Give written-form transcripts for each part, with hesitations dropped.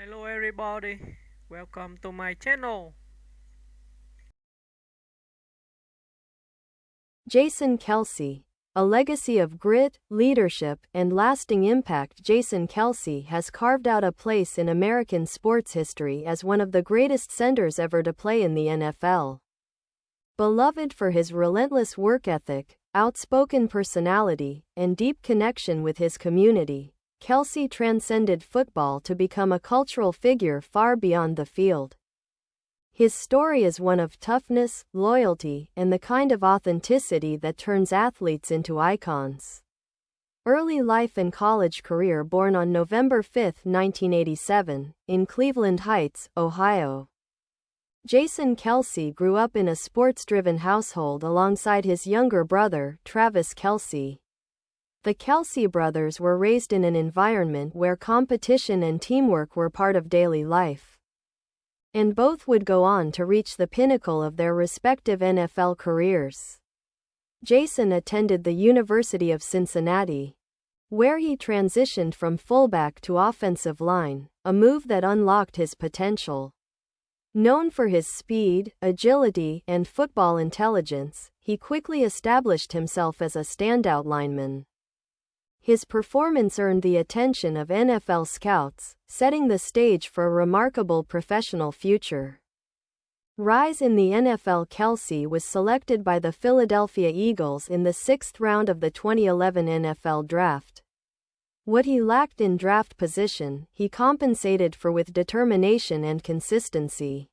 Hello everybody, welcome to my channel. Jason Kelce. A legacy of grit, leadership, and lasting impact. Jason Kelce has carved out a place in American sports history as one of the greatest centers ever to play in the NFL. Beloved for his relentless work ethic, outspoken personality, and deep connection with his community, Kelce transcended football to become a cultural figure far beyond the field. His story is one of toughness, loyalty, and the kind of authenticity that turns athletes into icons. Early life and college career. Born on November 5, 1987, in Cleveland Heights, Ohio. Jason Kelce grew up in a sports-driven household alongside his younger brother, Travis Kelce. The Kelce brothers were raised in an environment where competition and teamwork were part of daily life. And both would go on to reach the pinnacle of their respective NFL careers. Jason attended the University of Cincinnati, where he transitioned from fullback to offensive line, a move that unlocked his potential. Known for his speed, agility, and football intelligence, he quickly established himself as a standout lineman. His performance earned the attention of NFL scouts, setting the stage for a remarkable professional future. Rise in the NFL. Kelce was selected by the Philadelphia Eagles in the 6th round of the 2011 NFL Draft. What he lacked in draft position, he compensated for with determination and consistency.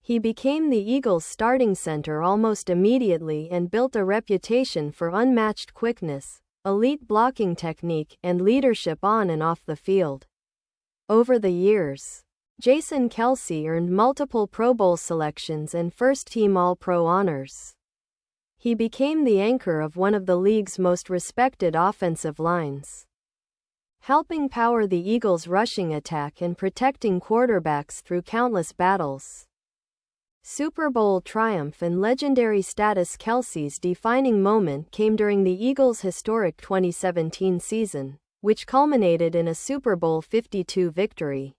He became the Eagles' starting center almost immediately and built a reputation for unmatched quickness, elite blocking technique, and leadership on and off the field. Over the years, Jason Kelce earned multiple Pro Bowl selections and first-team All-Pro honors. He became the anchor of one of the league's most respected offensive lines, helping power the Eagles' rushing attack and protecting quarterbacks through countless battles. Super Bowl triumph and legendary status. Kelce's defining moment came during the Eagles' historic 2017 season, which culminated in a Super Bowl 52 victory.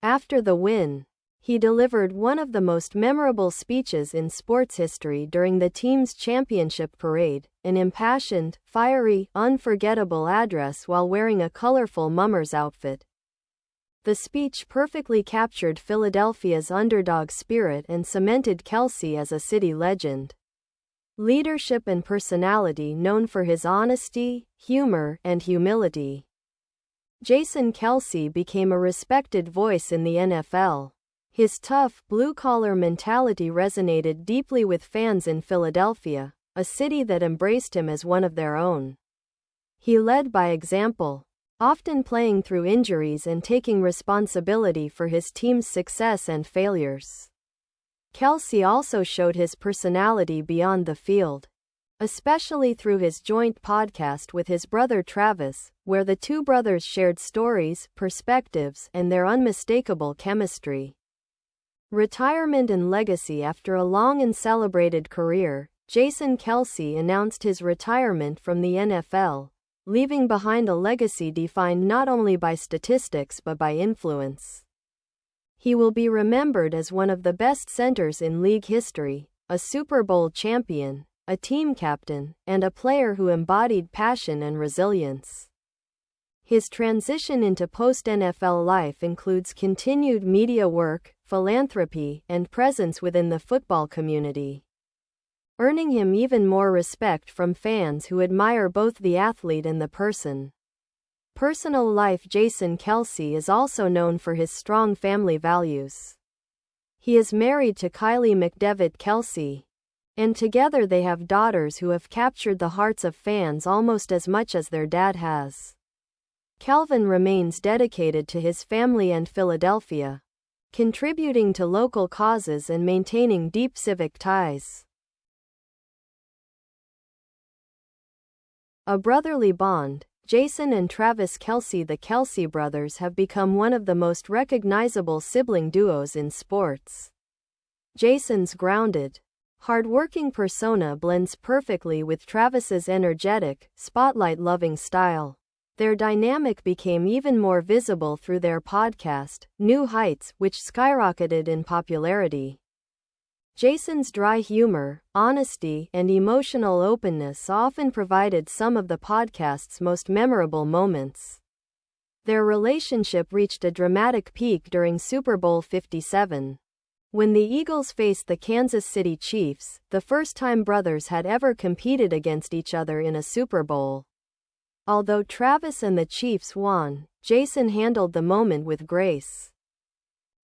After the win, he delivered one of the most memorable speeches in sports history during the team's championship parade, an impassioned, fiery, unforgettable address while wearing a colorful Mummers outfit. The speech perfectly captured Philadelphia's underdog spirit and cemented Kelce as a city legend. Leadership and personality. Known for his honesty, humor, and humility, Jason Kelce became a respected voice in the NFL. His tough, blue-collar mentality resonated deeply with fans in Philadelphia, a city that embraced him as one of their own. He led by example, often playing through injuries and taking responsibility for his team's success and failures. Kelce also showed his personality beyond the field, especially through his joint podcast with his brother Travis, where the two brothers shared stories, perspectives, and their unmistakable chemistry. Retirement and legacy. After a long and celebrated career, Jason Kelce announced his retirement from the NFL, leaving behind a legacy defined not only by statistics but by influence. He will be remembered as one of the best centers in league history, a Super Bowl champion, a team captain, and a player who embodied passion and resilience. His transition into post-NFL life includes continued media work, philanthropy, and presence within the football community, earning him even more respect from fans who admire both the athlete and the person. Personal life. Jason Kelce is also known for his strong family values. He is married to Kylie McDevitt Kelce, and together they have daughters who have captured the hearts of fans almost as much as their dad has. Calvin remains dedicated to his family and Philadelphia, contributing to local causes and maintaining deep civic ties. A brotherly bond. Jason and Travis Kelce. The Kelce brothers have become one of the most recognizable sibling duos in sports. Jason's grounded, hard-working persona blends perfectly with Travis's energetic, spotlight-loving style. Their dynamic became even more visible through their podcast, New Heights, which skyrocketed in popularity. Jason's dry humor, honesty, and emotional openness often provided some of the podcast's most memorable moments. Their relationship reached a dramatic peak during Super Bowl 57. When the Eagles faced the Kansas City Chiefs, the first time brothers had ever competed against each other in a Super Bowl. Although Travis and the Chiefs won, Jason handled the moment with grace,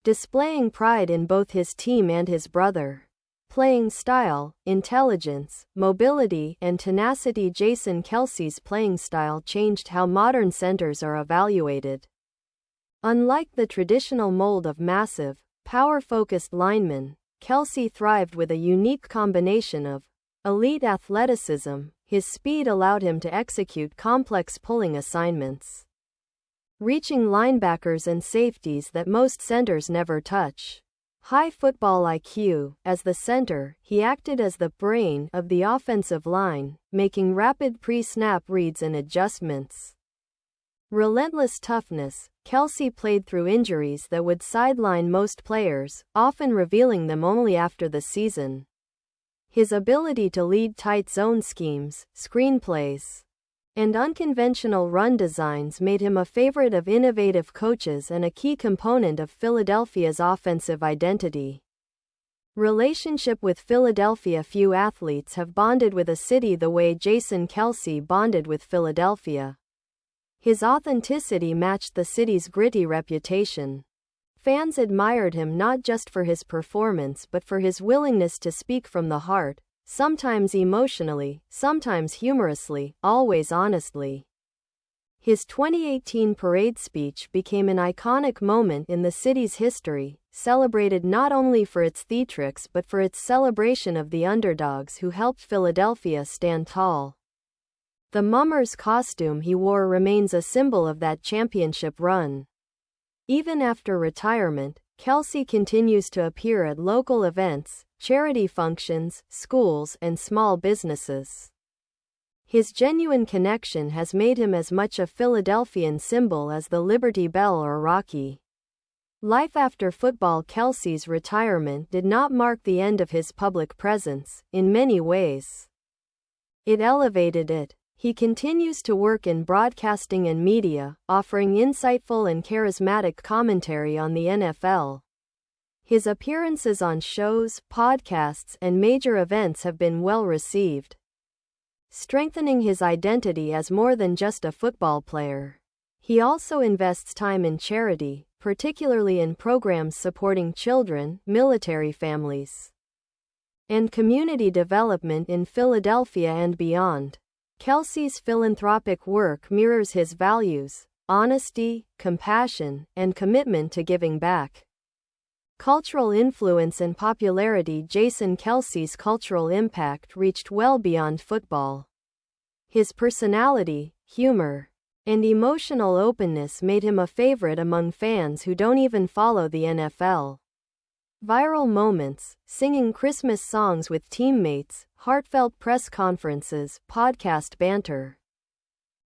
displaying pride in both his team and his brother. Playing style, intelligence, mobility, and tenacity. Jason Kelce's playing style changed how modern centers are evaluated. Unlike the traditional mold of massive, power-focused linemen, Kelce thrived with a unique combination of elite athleticism. His speed allowed him to execute complex pulling assignments, reaching linebackers and safeties that most centers never touch. High football IQ. As the center, he acted as the brain of the offensive line, making rapid pre-snap reads and adjustments. Relentless toughness. Kelce played through injuries that would sideline most players, often revealing them only after the season. His ability to lead tight zone schemes, screenplays, and unconventional run designs made him a favorite of innovative coaches and a key component of Philadelphia's offensive identity. Relationship with Philadelphia. Few athletes have bonded with a city the way Jason Kelce bonded with Philadelphia. His authenticity matched the city's gritty reputation. Fans admired him not just for his performance but for his willingness to speak from the heart, sometimes emotionally, sometimes humorously, always honestly. His 2018 parade speech became an iconic moment in the city's history, celebrated not only for its theatrics but for its celebration of the underdogs who helped Philadelphia stand tall. The mummer's costume he wore remains a symbol of that championship run. Even after retirement, Kelce continues to appear at local events, charity functions, schools, and small businesses. His genuine connection has made him as much a Philadelphian symbol as the Liberty Bell or Rocky. Life after football. Kelce's retirement did not mark the end of his public presence. In many ways, it elevated it. He continues to work in broadcasting and media, offering insightful and charismatic commentary on the NFL. His appearances on shows, podcasts, and major events have been well received, strengthening his identity as more than just a football player. He also invests time in charity, particularly in programs supporting children, military families, and community development in Philadelphia and beyond. Kelce's philanthropic work mirrors his values: honesty, compassion, and commitment to giving back. Cultural influence and popularity. Jason Kelce's cultural impact reached well beyond football. His personality, humor, and emotional openness made him a favorite among fans who don't even follow the NFL. Viral moments, singing Christmas songs with teammates, heartfelt press conferences, podcast banter,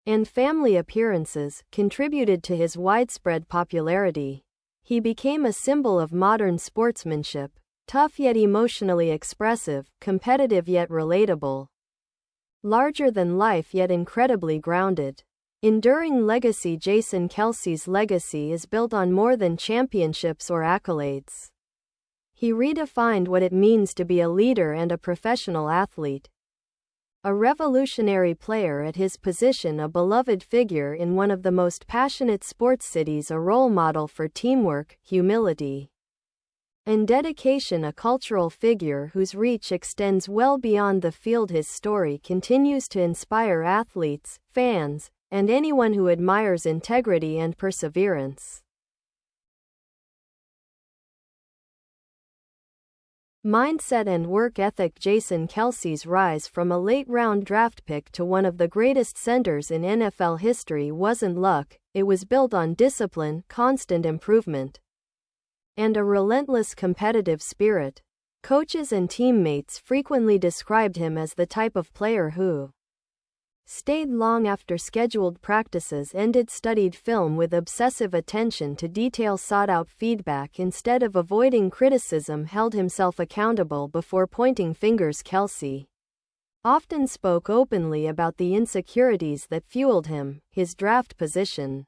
and family appearances contributed to his widespread popularity. He became a symbol of modern sportsmanship, tough yet emotionally expressive, competitive yet relatable, larger than life yet incredibly grounded. Enduring legacy. Jason Kelce's legacy is built on more than championships or accolades. He redefined what it means to be a leader and a professional athlete. A revolutionary player at his position, a beloved figure in one of the most passionate sports cities, a role model for teamwork, humility, and dedication, a cultural figure whose reach extends well beyond the field. His story continues to inspire athletes, fans, and anyone who admires integrity and perseverance. Mindset and work ethic. Jason Kelce's rise from a late-round draft pick to one of the greatest centers in NFL history wasn't luck, it was built on discipline, constant improvement, and a relentless competitive spirit. Coaches and teammates frequently described him as the type of player who stayed long after scheduled practices ended, studied film with obsessive attention to detail, sought out feedback instead of avoiding criticism, held himself accountable before pointing fingers. Kelce often spoke openly about the insecurities that fueled him, his draft position,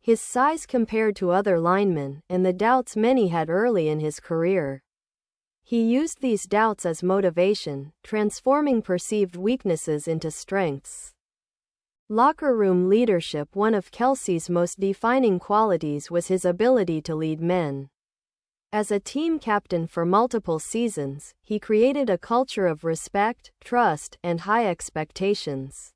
his size compared to other linemen, and the doubts many had early in his career. He used these doubts as motivation, transforming perceived weaknesses into strengths. Locker room leadership. One of Kelce's most defining qualities was his ability to lead men. As a team captain for multiple seasons, he created a culture of respect, trust, and high expectations.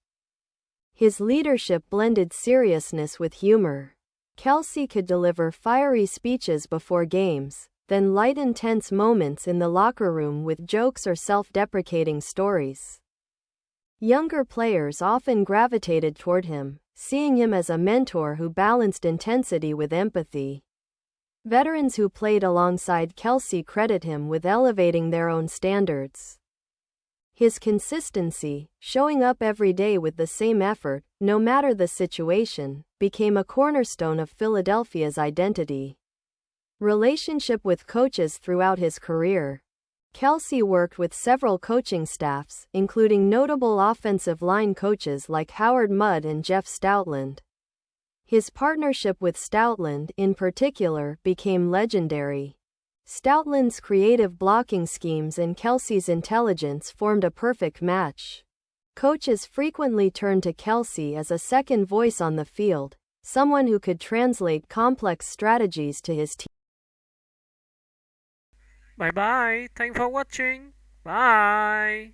His leadership blended seriousness with humor. Kelce could deliver fiery speeches before games, then lighten tense moments in the locker room with jokes or self-deprecating stories. Younger players often gravitated toward him, seeing him as a mentor who balanced intensity with empathy. Veterans who played alongside Kelce credit him with elevating their own standards. His consistency, showing up every day with the same effort, no matter the situation, became a cornerstone of Philadelphia's identity. Relationship with coaches. Throughout his career, Kelce worked with several coaching staffs, including notable offensive line coaches like Howard Mudd and Jeff Stoutland. His partnership with Stoutland, in particular, became legendary. Stoutland's creative blocking schemes and Kelce's intelligence formed a perfect match. Coaches frequently turned to Kelce as a second voice on the field, someone who could translate complex strategies to his team. Bye bye. Thanks for watching. Bye.